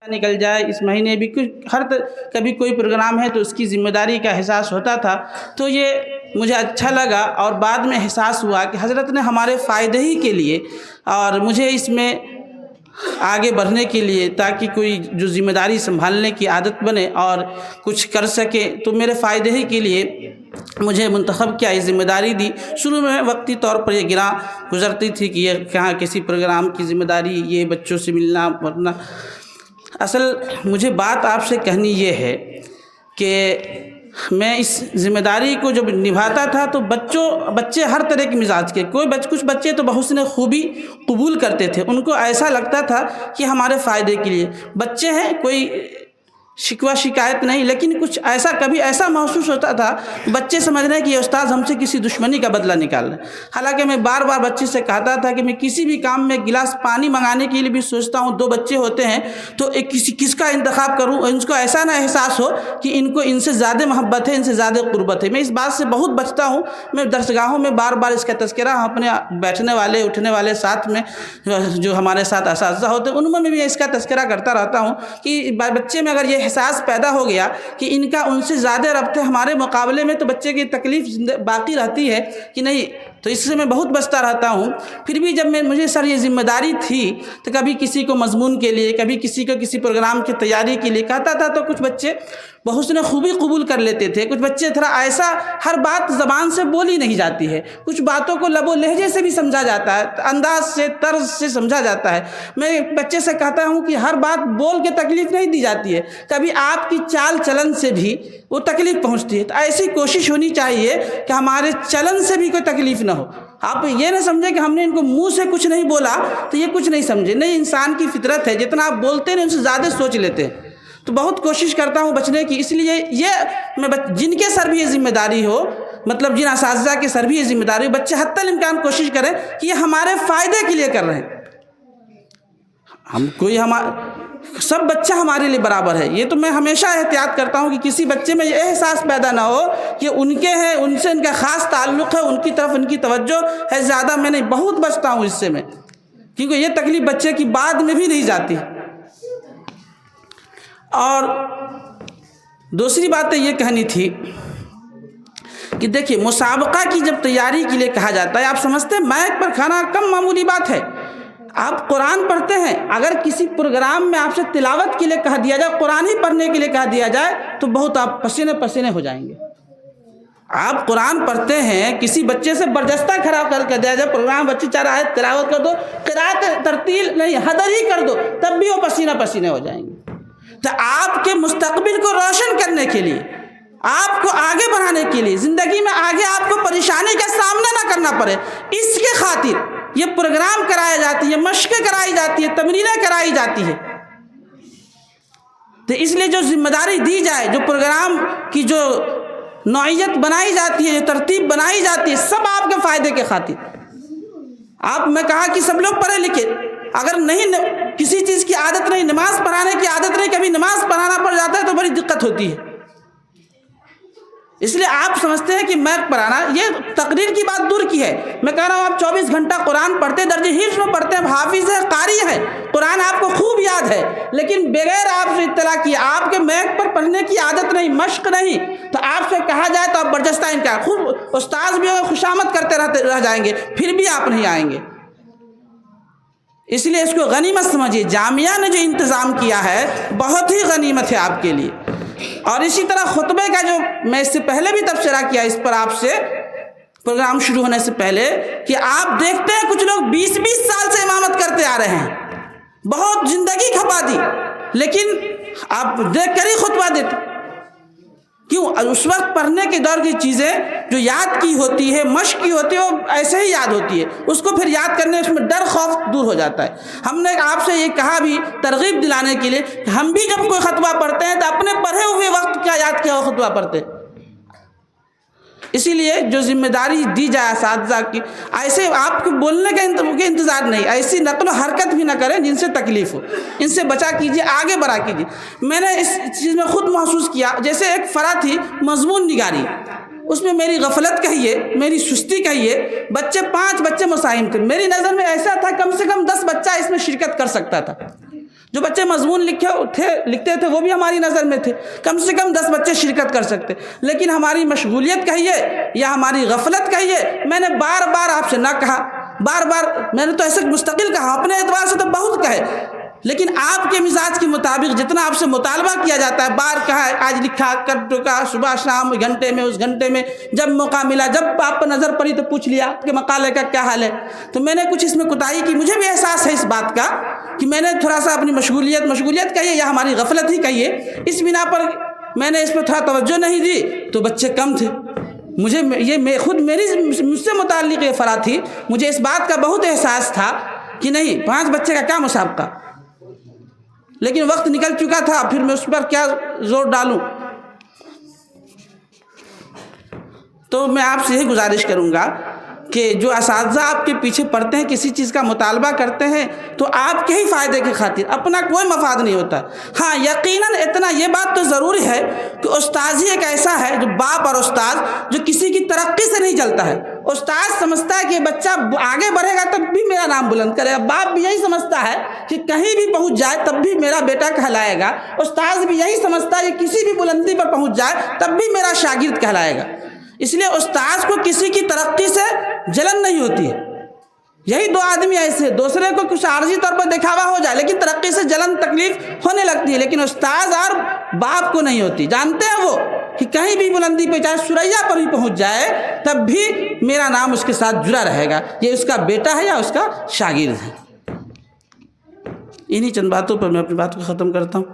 نکل جائے اس مہینے بھی کچھ کبھی کوئی پروگرام ہے تو اس کی ذمہ داری کا احساس ہوتا تھا، تو یہ مجھے اچھا لگا اور بعد میں احساس ہوا کہ حضرت نے ہمارے فائدے ہی کے لیے اور مجھے اس میں آگے بڑھنے کے لیے تاکہ کوئی جو ذمہ داری سنبھالنے کی عادت بنے اور کچھ کر سکے، تو میرے فائدے ہی کے لیے مجھے منتخب کیا، یہ ذمہ داری دی۔ شروع میں وقتی طور پر یہ گزرتی تھی کہ یہ کہاں کسی پروگرام کی ذمہ داری، یہ بچوں سے ملنا ورنہ۔ اصل مجھے بات آپ سے کہنی یہ ہے کہ میں اس ذمہ داری کو جب نبھاتا تھا تو بچے ہر طرح کے مزاج کے، کچھ بچے تو بحسن خوبی قبول کرتے تھے، ان کو ایسا لگتا تھا کہ ہمارے فائدے کے لیے بچے ہیں، کوئی شکوہ شکایت نہیں، لیکن کچھ کبھی ایسا محسوس ہوتا تھا بچے سمجھ رہے ہیں کہ یہ استاذ ہم سے کسی دشمنی کا بدلہ نکال رہے ہیں۔ حالانکہ میں بار بار بچے سے کہتا تھا کہ میں کسی بھی کام میں گلاس پانی منگانے کے لیے بھی سوچتا ہوں، 2 بچے ہوتے ہیں تو کس کا انتخاب کروں، ان کو ایسا نہ احساس ہو کہ ان سے زیادہ محبت ہے، ان سے زیادہ قربت ہے۔ میں اس بات سے بہت بچتا ہوں، میں درسگاہوں میں بار بار اس کا تذکرہ اپنے بیٹھنے والے اٹھنے والے ساتھ میں جو ہمارے ساتھ اساتذہ ہوتے ہیں ان میں بھی اس کا تذکرہ کرتا رہتا ہوں کہ بچے میں اگر یہ احساس پیدا ہو گیا کہ ان سے زیادہ ربط ہے ہمارے مقابلے میں، تو بچے کی تکلیف باقی رہتی ہے کہ نہیں، تو اس سے میں بہت بچتا رہتا ہوں۔ پھر بھی جب مجھے یہ ذمہ داری تھی تو کبھی کسی کو مضمون کے لیے، کبھی کسی کو کسی پروگرام کی تیاری کے لیے کہتا تھا تو کچھ بچے بحسن خوبی قبول کر لیتے تھے، کچھ بچے تھوڑا ایسا ہر بات زبان سے بولی نہیں جاتی ہے، کچھ باتوں کو لب و لہجے سے بھی سمجھا جاتا ہے، انداز سے طرز سے سمجھا جاتا ہے۔ میں بچے سے کہتا ہوں کہ ہر بات بول کے تکلیف نہیں دی جاتی ہے، کبھی آپ کی چال چلن سے بھی وہ تکلیف پہنچتی ہے، تو ایسی کوشش ہونی چاہیے کہ ہمارے چلن سے بھی کوئی تکلیف نہ ہو۔ آپ یہ نہ سمجھیں کہ ہم نے ان کو منہ سے کچھ نہیں بولا تو یہ کچھ نہیں سمجھے، نہیں، انسان کی فطرت ہے، جتنا آپ بولتے ہیں ان سے زیادہ سوچ لیتے ہیں، تو بہت کوشش کرتا ہوں بچنے کی۔ اس لیے میں جن کے سر بھی یہ ذمہ داری ہو، مطلب جن اساتذہ کے سر بھی یہ ذمہ داری ہو، بچے حتی الامکان کوشش کریں کہ یہ ہمارے فائدے کے لیے کر رہے ہیں۔ سب بچہ ہمارے لیے برابر ہے، یہ تو میں ہمیشہ احتیاط کرتا ہوں کہ کسی بچے میں یہ احساس پیدا نہ ہو کہ ان کے ہیں، ان سے ان کا خاص تعلق ہے، ان کی طرف ان کی توجہ ہے زیادہ۔ میں نہیں، بہت بچتا ہوں اس سے میں، کیونکہ یہ تکلیف بچے کی بعد میں بھی نہیں جاتی۔ اور دوسری بات یہ کہنی تھی کہ دیکھیے، مسابقہ کی جب تیاری کے لیے کہا جاتا ہے، آپ سمجھتے ہیں مائک پر کھانا کم معمولی بات ہے۔ آپ قرآن پڑھتے ہیں، اگر کسی پروگرام میں آپ سے تلاوت کے لیے کہا دیا جائے، قرآن ہی پڑھنے کے لیے کہا دیا جائے تو بہت آپ پسینے پسینے ہو جائیں گے۔ آپ قرآن پڑھتے ہیں، کسی بچے سے برجستہ کھڑا کر دیا جائے پروگرام، بچے چاہ رہا ہے تلاوت کر دو، قرات ترتیل نہیں، حدر ہی کر دو، تب بھی وہ پسینہ پسینے ہو جائیں گے۔ تو آپ کے مستقبل کو روشن کرنے کے لیے، آپ کو آگے بڑھانے کے لیے، زندگی میں آگے آپ کو پریشانی کا سامنا نہ کرنا پڑے، اس کے خاطر یہ پروگرام کرائے جاتی ہے، مشقیں کرائی جاتی ہے، تمرینیں کرائی جاتی ہے۔ تو اس لیے جو ذمہ داری دی جائے، جو پروگرام کی جو نوعیت بنائی جاتی ہے، جو ترتیب بنائی جاتی ہے، سب آپ کے فائدے کے خاطر۔ میں کہا کہ سب لوگ پڑھے لکھے، اگر نہیں کسی چیز کی عادت نہیں، نماز پڑھانے کی عادت نہیں، کبھی نماز پڑھانا پڑ جاتا ہے تو بڑی دقت ہوتی ہے۔ اس لیے آپ سمجھتے ہیں کہ میں پڑھانا، یہ تقریر کی بات دور کی ہے، میں کہہ رہا ہوں آپ 24 گھنٹہ قرآن پڑھتے، درجہ حفظ میں پڑھتے ہیں، حافظ ہے، قاری ہے، قرآن آپ کو خوب یاد ہے، لیکن بغیر آپ سے اطلاع کیے، آپ کے میک پر پڑھنے کی عادت نہیں، مشق نہیں، تو آپ سے کہا جائے تو آپ برجستہ انکار، خود استاذ بھی خوشامد کرتے رہ جائیں گے، پھر بھی آپ نہیں آئیں گے۔ اس لیے اس کو غنیمت سمجھیے، جامعہ نے جو انتظام کیا ہے بہت ہی غنیمت ہے آپ کے لیے۔ اور اسی طرح خطبے کا جو میں اس سے پہلے بھی تبصرہ کیا اس پر آپ سے، پروگرام شروع ہونے سے پہلے، کہ آپ دیکھتے ہیں کچھ لوگ 20 سال سے امامت کرتے آ رہے ہیں، بہت زندگی کھپا دی، لیکن آپ دیکھ کر ہی خطبہ دیتے۔ کیوں؟ اس وقت پڑھنے کے دور کی چیزیں جو یاد کی ہوتی ہے، مشق کی ہوتی ہے، وہ ایسے ہی یاد ہوتی ہے، اس کو پھر یاد کرنے اس میں ڈر خوف دور ہو جاتا ہے۔ ہم نے آپ سے یہ کہا بھی ترغیب دلانے کے لیے کہ ہم بھی جب کوئی خطبہ پڑھتے ہیں تو اپنے پڑھے ہوئے وقت کیا یاد کیا ہو خطبہ پڑھتے ہیں۔ اسی لیے جو ذمہ داری دی جائے اساتذہ کی، ایسے آپ کو بولنے کا انتظار نہیں، ایسی نقل و حرکت بھی نہ کریں جن سے تکلیف ہو، ان سے بچا کیجیے، آگے بڑھا کیجیے۔ میں نے اس چیز میں خود محسوس کیا، جیسے ایک فرا تھی مضمون نگاری، اس میں میری غفلت کہیے، میری سستی کہیے، 5 بچے مساہم تھے، میری نظر میں ایسا تھا کم سے کم 10 بچہ اس میں شرکت کر سکتا تھا، جو بچے مضمون لکھتے تھے وہ بھی ہماری نظر میں تھے، کم سے کم 10 بچے شرکت کر سکتے، لیکن ہماری مشغولیت کہیے یا ہماری غفلت کہیے، میں نے بار بار آپ سے نہ کہا، بار بار میں نے تو ایسے مستقل کہا، اپنے اعتبار سے تو بہت کہے، لیکن آپ کے مزاج کے مطابق جتنا آپ سے مطالبہ کیا جاتا ہے، بار کہا ہے، آج لکھا، کر ٹوکا، صبح شام گھنٹے میں، اس گھنٹے میں جب موقع ملا، جب آپ پر نظر پڑی تو پوچھ لیا کہ مقالے کا کیا حال ہے، تو میں نے کچھ اس میں کوتاہی کی، مجھے بھی احساس ہے اس بات کا کہ میں نے تھوڑا سا اپنی مشغولیت کہیے یا ہماری غفلت ہی کہیے، اس بنا پر میں نے اس پہ تھوڑا توجہ نہیں دی، تو بچے کم تھے، مجھ سے متعلق یہ فرا تھی، مجھے اس بات کا بہت احساس تھا کہ نہیں 5 بچے کا کیا مسابقہ، لیکن وقت نکل چکا تھا، پھر میں اس پر کیا زور ڈالوں۔ تو میں آپ سے یہی گزارش کروں گا کہ جو اساتذہ آپ کے پیچھے پڑتے ہیں، کسی چیز کا مطالبہ کرتے ہیں، تو آپ کے ہی فائدے کی خاطر، اپنا کوئی مفاد نہیں ہوتا۔ ہاں یقیناً اتنا یہ بات تو ضروری ہے کہ استاذ ہی ایک ایسا ہے جو باپ اور استاذ جو کسی کی ترقی سے نہیں جلتا ہے۔ استاذ سمجھتا ہے کہ بچہ آگے بڑھے گا تب بھی میرا نام بلند کرے گا، باپ بھی یہی سمجھتا ہے کہ کہیں بھی پہنچ جائے تب بھی میرا بیٹا کہلائے گا، استاذ بھی یہی سمجھتا ہے کہ کسی بھی بلندی پر پہنچ جائے تب بھی میرا شاگرد کہلائے گا۔ اس لیے استاذ کو کسی کی ترقی سے جلن نہیں ہوتی ہے۔ یہی 2 آدمی ایسے، دوسرے کو کچھ عارضی طور پر دکھاوا ہو جائے لیکن ترقی سے جلن تکلیف ہونے لگتی ہے، لیکن استاذ اور باپ کو نہیں ہوتی۔ جانتے ہیں وہ کہ کہیں بھی بلندی پہ چاہے سریا پر بھی پہنچ جائے تب بھی میرا نام اس کے ساتھ جڑا رہے گا، یہ اس کا بیٹا ہے یا اس کا شاگرد ہے۔ انہی چند باتوں پر میں اپنی بات کو ختم کرتا ہوں۔